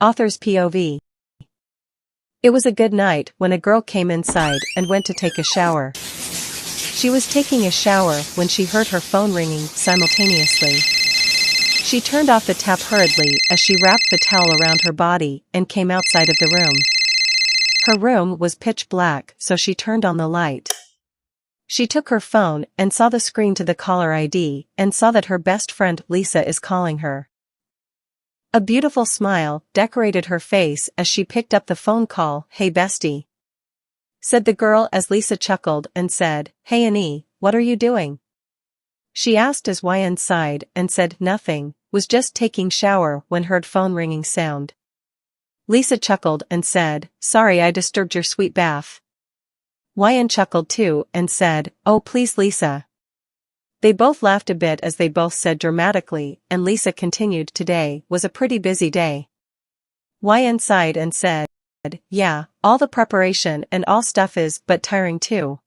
Author's POV. It was a good night when a girl came inside and went to take a shower. She was taking a shower when she heard her phone ringing simultaneously. She turned off the tap hurriedly as she wrapped the towel around her body and came outside of the room. Her room was pitch black, so she turned on the light. She took her phone and saw the screen to the caller ID and saw that her best friend Lisa is calling her. A beautiful smile decorated her face as she picked up the phone call. "Hey bestie," said the girl as Lisa chuckled and said, "Hey Annie, what are you doing?" She asked as YN sighed and said, "Nothing, was just taking shower when heard phone ringing sound." Lisa chuckled and said, "Sorry I disturbed your sweet bath." YN chuckled too and said, "Oh please Lisa." They both laughed a bit as they both said dramatically, and Lisa continued, "Today was a pretty busy day." YN sighed and said, "Yeah, all the preparation and all stuff is, but tiring too."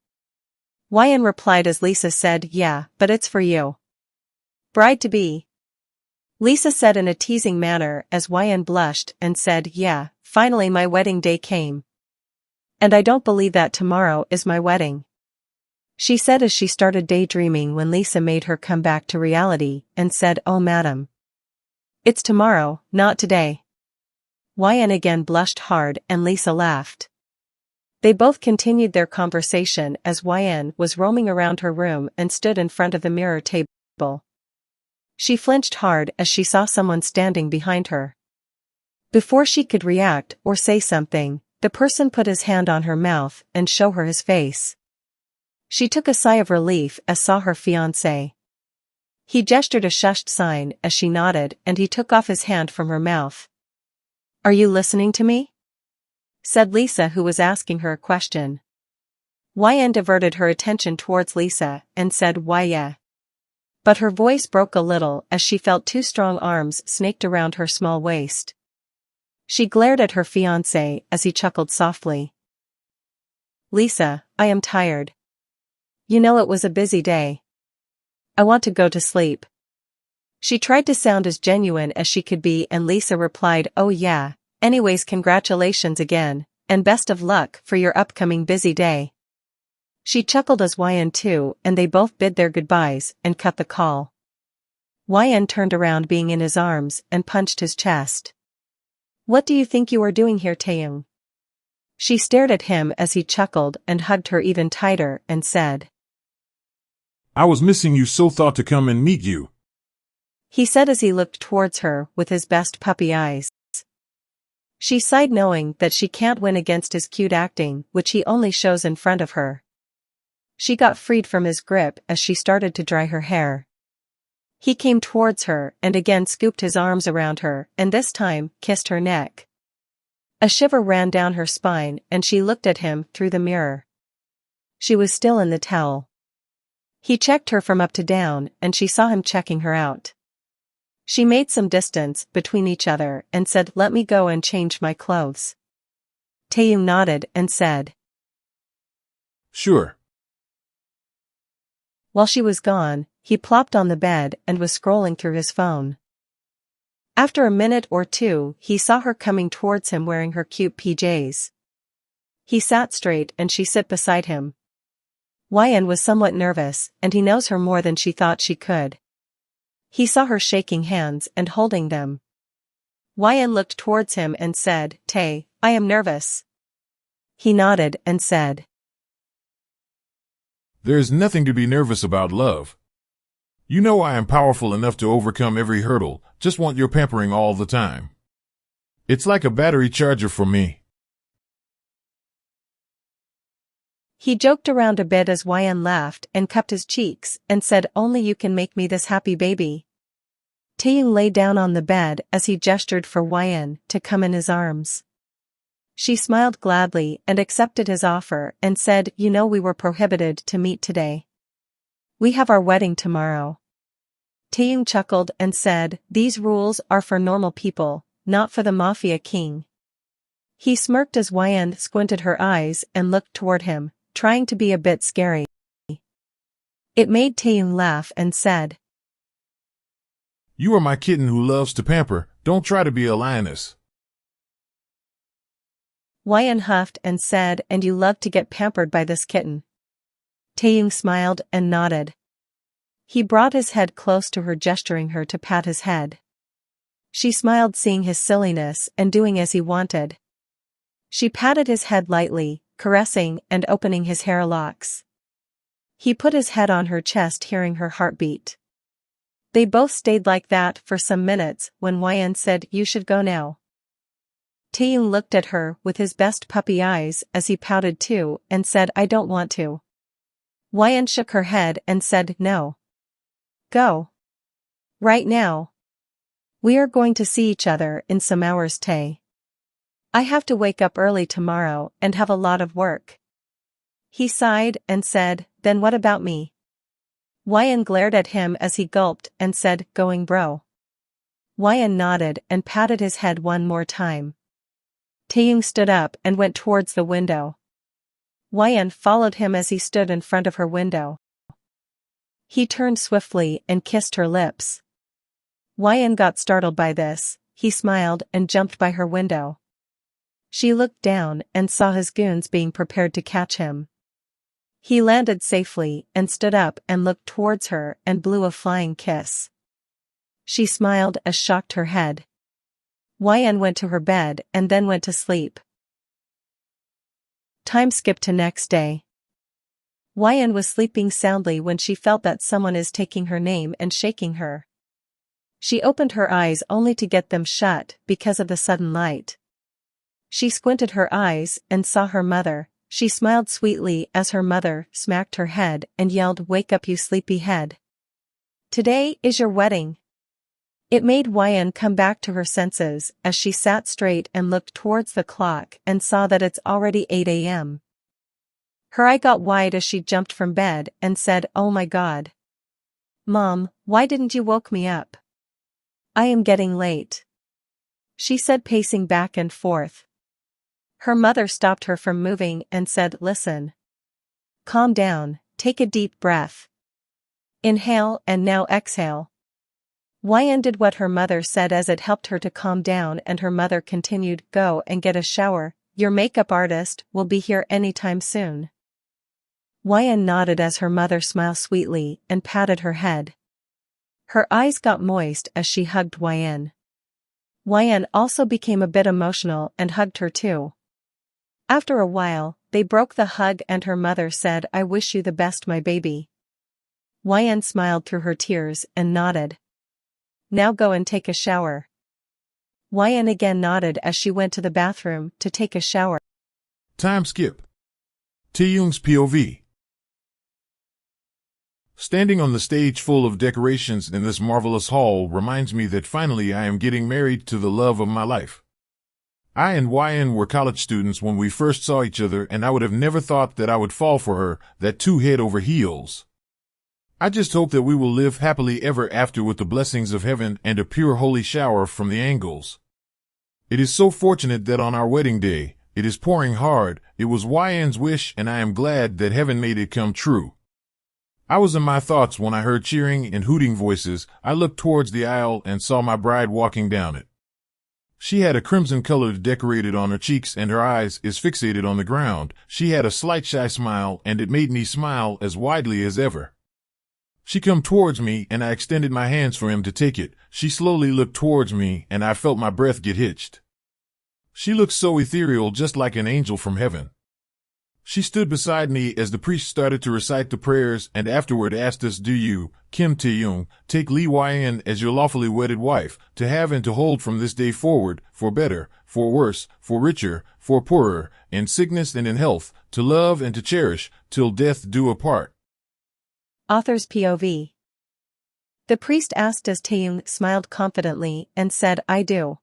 YN replied as Lisa said, "Yeah, but it's for you. Bride-to-be." Lisa said in a teasing manner as YN blushed and said, "Yeah, finally my wedding day came. And I don't believe that tomorrow is my wedding," she said as she started daydreaming when Lisa made her come back to reality and said, "Oh madam, it's tomorrow, not today." YN again blushed hard and Lisa laughed. They both continued their conversation as YN was roaming around her room and stood in front of the mirror table. She flinched hard as she saw someone standing behind her. Before she could react or say something, the person put his hand on her mouth and showed her his face. She took a sigh of relief as saw her fiancé. He gestured a shushed sign as she nodded and he took off his hand from her mouth. "Are you listening to me?" said Lisa, who was asking her a question. YN diverted her attention towards Lisa and said, "Why yeah." But her voice broke a little as she felt two strong arms snaked around her small waist. She glared at her fiancé as he chuckled softly. "Lisa, I am tired. You know it was a busy day. I want to go to sleep." She tried to sound as genuine as she could be and Lisa replied, "Oh yeah, anyways congratulations again, and best of luck for your upcoming busy day." She chuckled as YN too and they both bid their goodbyes and cut the call. YN turned around being in his arms and punched his chest. "What do you think you are doing here, Taeyong?" She stared at him as he chuckled and hugged her even tighter and said, "I was missing you, so thought to come and meet you," he said as he looked towards her with his best puppy eyes. She sighed knowing that she can't win against his cute acting, which he only shows in front of her. She got freed from his grip as she started to dry her hair. He came towards her and again scooped his arms around her and this time kissed her neck. A shiver ran down her spine and she looked at him through the mirror. She was still in the towel. He checked her from up to down and she saw him checking her out. She made some distance between each other and said, "Let me go and change my clothes." Taeyong nodded and said, "Sure." While she was gone, he plopped on the bed and was scrolling through his phone. After a minute or two, he saw her coming towards him wearing her cute PJs. He sat straight and she sat beside him. YN was somewhat nervous, and he knows her more than she thought she could. He saw her shaking hands and holding them. YN looked towards him and said, "Tae, I am nervous." He nodded and said, "There's nothing to be nervous about, love. You know I am powerful enough to overcome every hurdle, just want your pampering all the time. It's like a battery charger for me." He joked around a bit as YN laughed and cupped his cheeks and said, "Only you can make me this happy baby." Taeyong lay down on the bed as he gestured for YN to come in his arms. She smiled gladly and accepted his offer and said, "You know we were prohibited to meet today. We have our wedding tomorrow." Taeyong chuckled and said, "These rules are for normal people, not for the Mafia King." He smirked as YN squinted her eyes and looked toward him, trying to be a bit scary. It made Taeyong laugh and said, "You are my kitten who loves to pamper, don't try to be a lioness." Wyan huffed and said, and you love to get pampered by this kitten. Taeyong smiled and nodded. He brought his head close to her, gesturing her to pat his head. She smiled, seeing his silliness and doing as he wanted. She patted his head lightly, caressing and opening his hair locks. He put his head on her chest, hearing her heartbeat. They both stayed like that for some minutes when Wyan said, you should go now. Taeyong looked at her with his best puppy eyes as he pouted too and said, I don't want to. Wyan shook her head and said, no. Go. Right now. We are going to see each other in some hours, Tae. I have to wake up early tomorrow and have a lot of work. He sighed and said, then what about me? Wyan glared at him as he gulped and said, going bro. Wyan nodded and patted his head one more time. Taeyong stood up and went towards the window. Wyan followed him as he stood in front of her window. He turned swiftly and kissed her lips. Wyan got startled by this. He smiled and jumped by her window. She looked down and saw his goons being prepared to catch him. He landed safely and stood up and looked towards her and blew a flying kiss. She smiled as shocked her head. Wyan went to her bed and then went to sleep. Time skipped to next day. Wyan was sleeping soundly when she felt that someone is taking her name and shaking her. She opened her eyes only to get them shut because of the sudden light. She squinted her eyes and saw her mother. She smiled sweetly as her mother smacked her head and yelled, wake up, you sleepy head. Today is your wedding. It made Wyan come back to her senses as she sat straight and looked towards the clock and saw that it's already 8 a.m. Her eye got wide as she jumped from bed and said, oh my God. Mom, why didn't you woke me up? I am getting late. She said, pacing back and forth. Her mother stopped her from moving and said, listen. Calm down, take a deep breath. Inhale and now exhale. Wyan did what her mother said as it helped her to calm down, and her mother continued, go and get a shower, your makeup artist will be here anytime soon. Wyan nodded as her mother smiled sweetly and patted her head. Her eyes got moist as she hugged Wyan. Wyan also became a bit emotional and hugged her too. After a while, they broke the hug and her mother said, I wish you the best, my baby. Wyan smiled through her tears and nodded. Now go and take a shower. Wyan again nodded as she went to the bathroom to take a shower. Time skip. Taeyong's POV. Standing on the stage full of decorations in this marvelous hall reminds me that finally I am getting married to the love of my life. I and Wyan were college students when we first saw each other, and I would have never thought that I would fall for her, that too head over heels. I just hope that we will live happily ever after with the blessings of heaven and a pure holy shower from the angels. It is so fortunate that on our wedding day, it is pouring hard. It was Wyan's wish, and I am glad that heaven made it come true. I was in my thoughts when I heard cheering and hooting voices. I looked towards the aisle and saw my bride walking down it. She had a crimson color decorated on her cheeks, and her eyes is fixated on the ground. She had a slight shy smile, and it made me smile as widely as ever. She come towards me, and I extended my hands for him to take it. She slowly looked towards me, and I felt my breath get hitched. She looked so ethereal, just like an angel from heaven. She stood beside me as the priest started to recite the prayers, and afterward asked us, do you, Kim Taeyong, take Lee Wyan as your lawfully wedded wife, to have and to hold from this day forward, for better, for worse, for richer, for poorer, in sickness and in health, to love and to cherish, till death do apart. Author's POV. The priest asked as Taeyong smiled confidently and said, I do.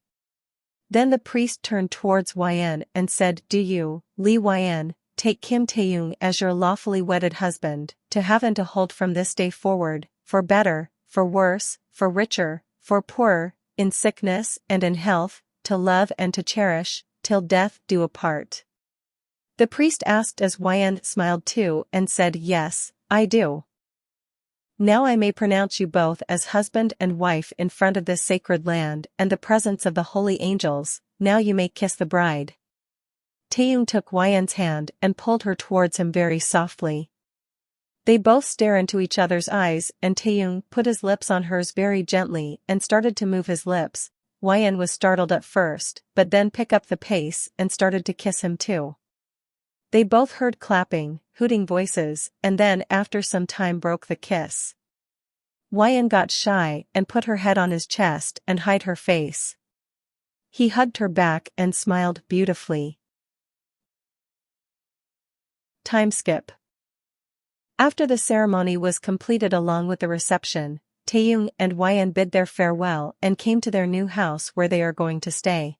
Then the priest turned towards Wyan and said, do you, Lee Wyan, take Kim Taeyong as your lawfully wedded husband, to have and to hold from this day forward, for better, for worse, for richer, for poorer, in sickness and in health, to love and to cherish, till death do apart. The priest asked as Wyan smiled too and said, yes, I do. Now I may pronounce you both as husband and wife in front of this sacred land and the presence of the holy angels. Now you may kiss the bride. Taeyong took Hwayeon's hand and pulled her towards him very softly. They both stare into each other's eyes and Taeyong put his lips on hers very gently and started to move his lips. Hwayeon was startled at first, but then picked up the pace and started to kiss him too. They both heard clapping, hooting voices, and then after some time broke the kiss. Hwayeon got shy and put her head on his chest and hid her face. He hugged her back and smiled beautifully. Time skip. After the ceremony was completed along with the reception, Taeyong and Hwayeon bid their farewell and came to their new house where they are going to stay.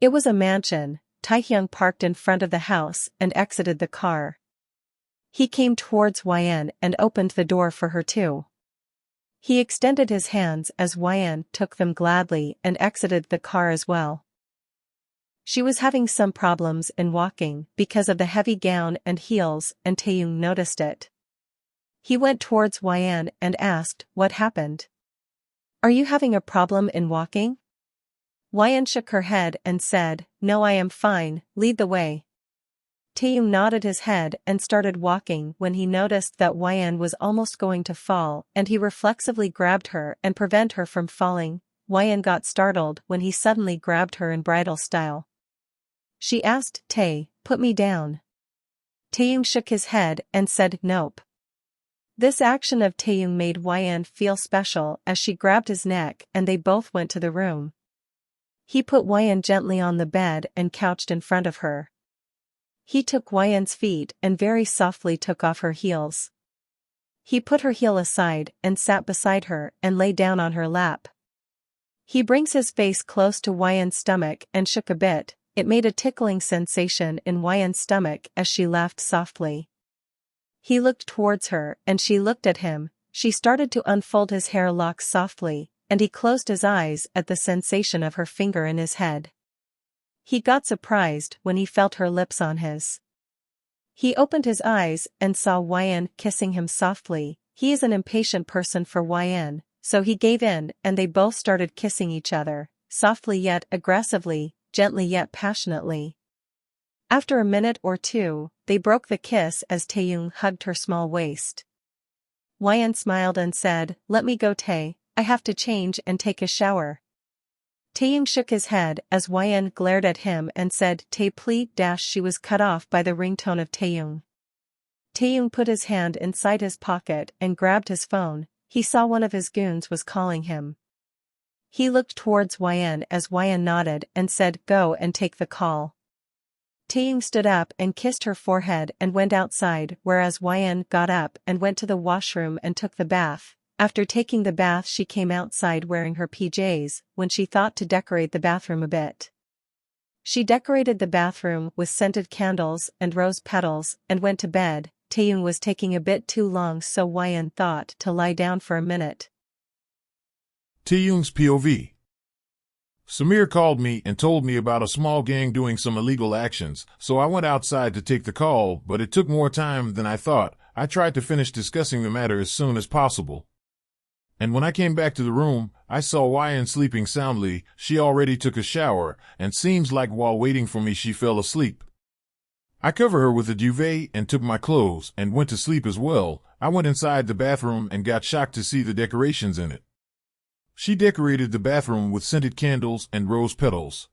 It was a mansion. Taehyung parked in front of the house and exited the car. He came towards Hwayeon and opened the door for her too. He extended his hands as Hwayeon took them gladly and exited the car as well. She was having some problems in walking because of the heavy gown and heels and Taeyong noticed it. He went towards Hwayeon and asked, "What happened? Are you having a problem in walking?" Hwayeon shook her head and said, "No, I am fine, lead the way." Taeyong nodded his head and started walking when he noticed that Hwayeon was almost going to fall and he reflexively grabbed her and prevent her from falling. Hwayeon got startled when he suddenly grabbed her in bridal style. She asked, "Tae, put me down." Taeyong shook his head and said, "Nope." This action of Taeyong made Hwayeon feel special as she grabbed his neck and they both went to the room. He put Hwayeon gently on the bed and couched in front of her. He took Hwayeon's feet and very softly took off her heels. He put her heel aside and sat beside her and lay down on her lap. He brings his face close to Hwayeon's stomach and shook a bit. It made a tickling sensation in Hwayeon's stomach as she laughed softly. He looked towards her and she looked at him. She started to unfold his hair locks softly, and he closed his eyes at the sensation of her finger in his head. He got surprised when he felt her lips on his. He opened his eyes and saw Hwayeon kissing him softly. He is an impatient person for Hwayeon, so he gave in and they both started kissing each other, softly yet aggressively, gently yet passionately. After a minute or two, they broke the kiss as Taeyong hugged her small waist. Hwayeon smiled and said, "Let me go, Tae, I have to change and take a shower." Taeyong shook his head as Hwayeon glared at him and said, "Tae, please." She was cut off by the ringtone of Taeyong. Taeyong put his hand inside his pocket and grabbed his phone. He saw one of his goons was calling him. He looked towards Hwayeon as Hwayeon nodded and said, "Go and take the call." Taeyong stood up and kissed her forehead and went outside, whereas Hwayeon got up and went to the washroom and took the bath. After taking the bath she came outside wearing her PJs when she thought to decorate the bathroom a bit. She decorated the bathroom with scented candles and rose petals and went to bed. Taeyong was taking a bit too long, so Hwayeon thought to lie down for a minute. Taeyong's POV. Samir called me and told me about a small gang doing some illegal actions, so I went outside to take the call, but it took more time than I thought. I tried to finish discussing the matter as soon as possible. And when I came back to the room, I saw Hwayeon sleeping soundly. She already took a shower, and seems like while waiting for me she fell asleep. I covered her with a duvet and took my clothes and went to sleep as well. I went inside the bathroom and got shocked to see the decorations in it. She decorated the bathroom with scented candles and rose petals.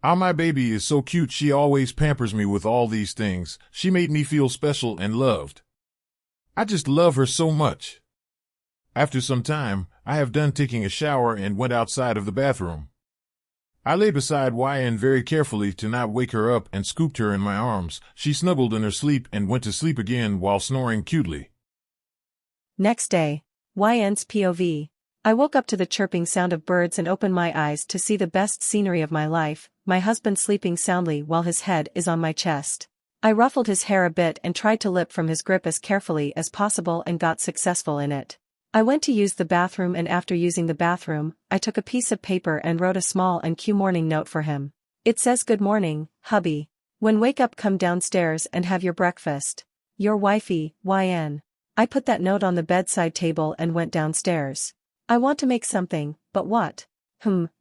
Ah, my baby is so cute. She always pampers me with all these things. She made me feel special and loved. I just love her so much. After some time, I have done taking a shower and went outside of the bathroom. I lay beside Hwayeon very carefully to not wake her up and scooped her in my arms. She snuggled in her sleep and went to sleep again while snoring cutely. Next day, Hwayeon's POV. I woke up to the chirping sound of birds and opened my eyes to see the best scenery of my life, my husband sleeping soundly while his head is on my chest. I ruffled his hair a bit and tried to slip from his grip as carefully as possible and got successful in it. I went to use the bathroom, and after using the bathroom, I took a piece of paper and wrote a small and cute morning note for him. It says, "Good morning, hubby. When wake up come downstairs and have your breakfast. Your wifey, YN." I put that note on the bedside table and went downstairs. I want to make something, but what?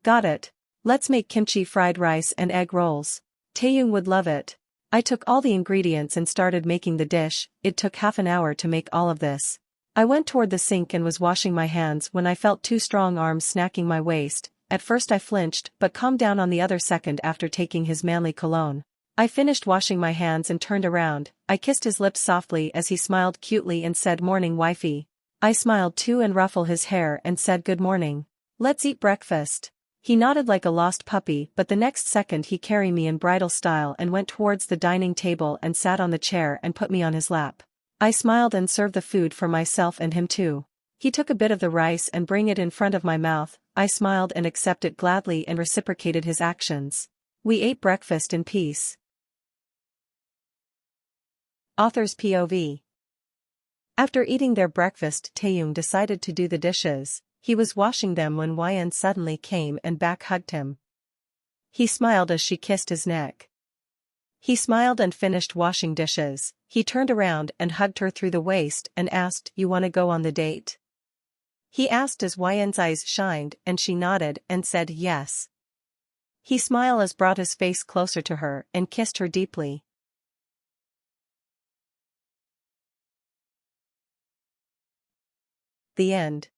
Got it. Let's make kimchi fried rice and egg rolls. Taeyong would love it. I took all the ingredients and started making the dish. It took half an hour to make all of this. I went toward the sink and was washing my hands when I felt two strong arms snacking my waist. At first I flinched but calmed down on the other second after taking his manly cologne. I finished washing my hands and turned around. I kissed his lips softly as he smiled cutely and said, "Morning, wifey." I smiled too and ruffled his hair and said, "Good morning. Let's eat breakfast." He nodded like a lost puppy, but the next second he carried me in bridal style and went towards the dining table and sat on the chair and put me on his lap. I smiled and served the food for myself and him too. He took a bit of the rice and bring it in front of my mouth. I smiled and accepted gladly and reciprocated his actions. We ate breakfast in peace. Author's POV. After eating their breakfast, Taeyong decided to do the dishes. He was washing them when Wyan suddenly came and back hugged him. He smiled as she kissed his neck. He smiled and finished washing dishes. He turned around and hugged her through the waist and asked, "You wanna go on the date?" He asked as Wyan's eyes shined and she nodded and said yes. He smiled as brought his face closer to her and kissed her deeply. The end.